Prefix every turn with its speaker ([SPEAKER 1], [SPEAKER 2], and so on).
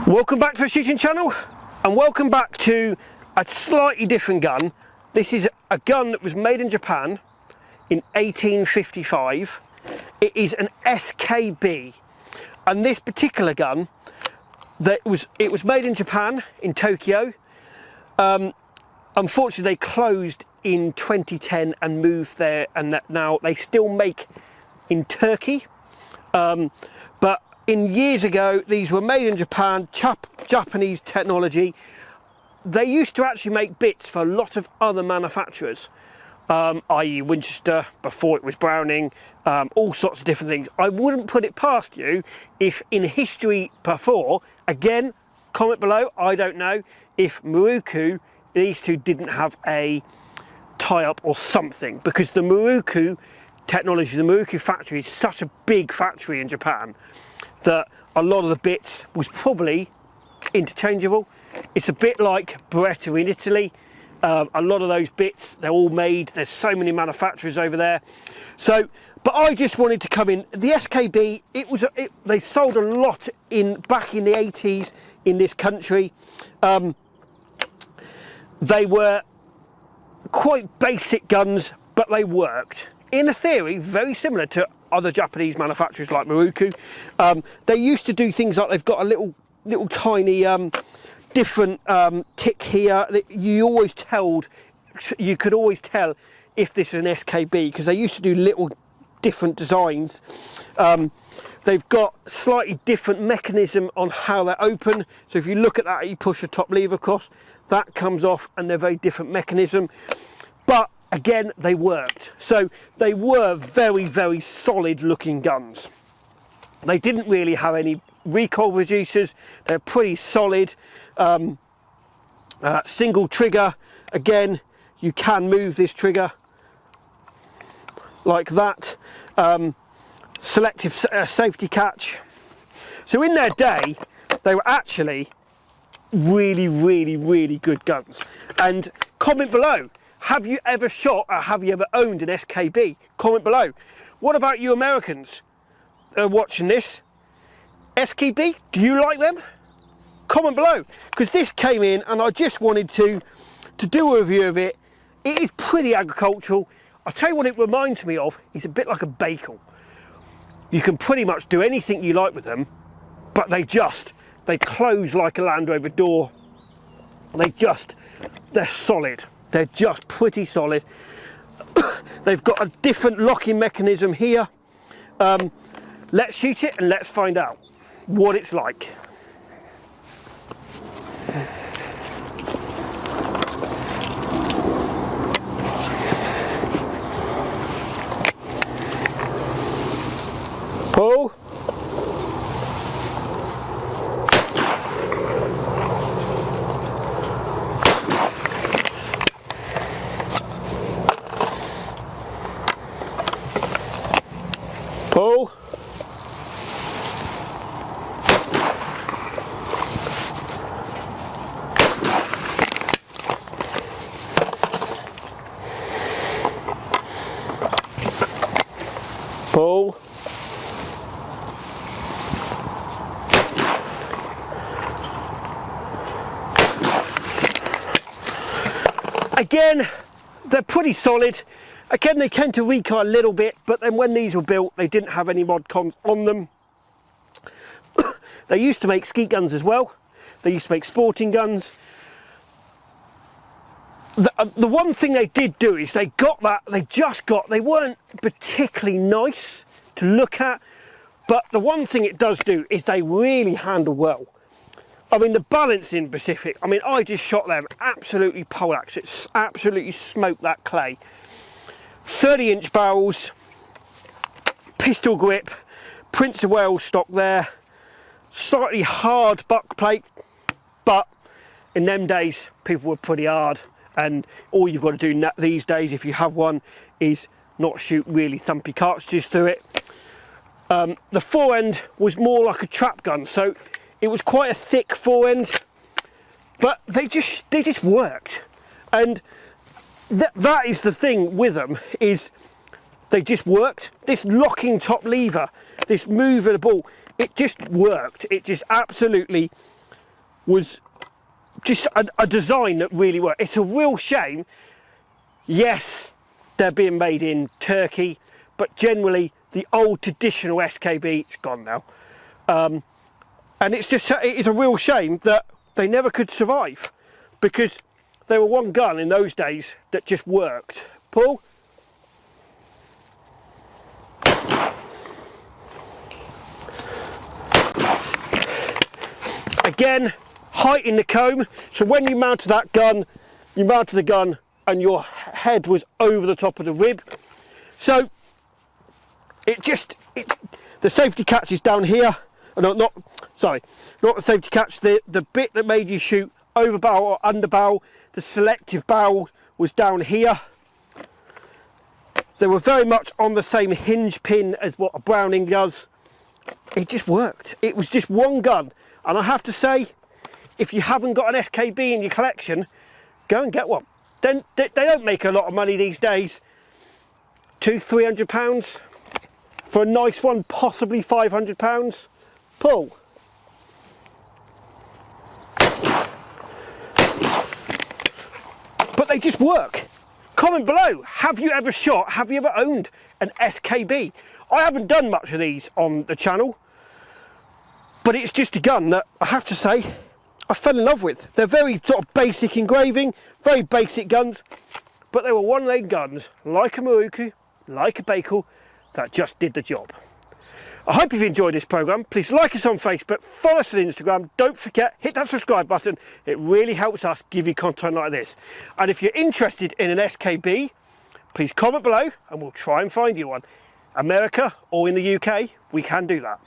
[SPEAKER 1] Welcome back to the shooting channel, and welcome back to a slightly different gun. This is a gun that was made in Japan in 1855. It is an SKB, and this particular gun, it was made in Japan, in Tokyo. Unfortunately, they closed in 2010 and moved there, and now they still make in Turkey. But in years ago, these were made in Japan, Japanese technology. They used to actually make bits for a lot of other manufacturers, i.e. Winchester, before it was Browning, all sorts of different things. I wouldn't put it past you if in history before, again, comment below, I don't know, if Maruku, these two didn't have a tie-up or something, because the Maruku technology, the Maruku factory is such a big factory in Japan that a lot of the bits was probably interchangeable. It's a bit like Beretta in Italy. A lot of those bits, they're all made. There's so many manufacturers over there. So, but I just wanted to come in. The SKB, they sold a lot back in the 80s in this country. They were quite basic guns, but they worked. In a theory, very similar to other Japanese manufacturers like Maruku. They used to do things like they've got a little tiny different tick here that you could always tell if this is an SKB, because they used to do little different designs. They've got slightly different mechanism on how they're open. So if you look at that, you push the top lever across, that comes off, and they're very different mechanism. But again, they worked. So they were very, very solid looking guns. They didn't really have any recoil reducers. They're pretty solid. Single trigger. Again, you can move this trigger like that. Selective safety catch. So in their day, they were actually really, really, really good guns. And comment below, have you ever shot or have you ever owned an SKB? Comment below. What about you Americans watching this? SKB, do you like them? Comment below, because this came in and I just wanted to do a review of it. It is pretty agricultural. I'll tell you what it reminds me of. It's a bit like a bagel. You can pretty much do anything you like with them, but they close like a Land Rover door. They're solid. They're just pretty solid. They've got a different locking mechanism here. Let's shoot it and let's find out what it's like. Pull. Pull. Pull. Again, they're pretty solid. Again, they tend to recoil a little bit, but then when these were built, they didn't have any mod cons on them. They used to make skeet guns as well. They used to make sporting guns. The one thing they did do is they weren't particularly nice to look at, but the one thing it does do is they really handle well. I mean, the balancing Pacific, I mean, I just shot them absolutely poleaxe. It's absolutely smoked that clay. 30-inch barrels, pistol grip, Prince of Wales stock there, slightly hard buck plate, but in them days people were pretty hard, and all you've got to do these days, if you have one, is not shoot really thumpy cartridges through it. The forend was more like a trap gun, so it was quite a thick forend, but they just worked. And that is the thing with them, is they just worked. This locking top lever, this move of the ball, it just worked. It just absolutely was just a design that really worked. It's a real shame. Yes, they're being made in Turkey, but generally the old traditional SKB, it's gone now. And it is a real shame that they never could survive, because they were one gun in those days that just worked. Paul? Again, height in the comb, so when you mounted that gun, you mounted the gun and your head was over the top of the rib. So the safety catch is down here. Not the safety catch, the bit that made you shoot over barrel or under barrel, the selective barrel was down here. They were very much on the same hinge pin as what a Browning does. It just worked. It was just one gun. And I have to say, if you haven't got an SKB in your collection, go and get one. They don't make a lot of money these days. £200–300 for a nice one, possibly £500. Paul. But they just work. Comment below, have you ever shot, have you ever owned an SKB? I haven't done much of these on the channel, but it's just a gun that I have to say I fell in love with. They're very sort of basic engraving, very basic guns, but they were one-leg guns, like a Maruku, like a Bakel, that just did the job. I hope you've enjoyed this programme. Please like us on Facebook, follow us on Instagram. Don't forget, hit that subscribe button. It really helps us give you content like this. And if you're interested in an SKB, please comment below and we'll try and find you one. America or in the UK, we can do that.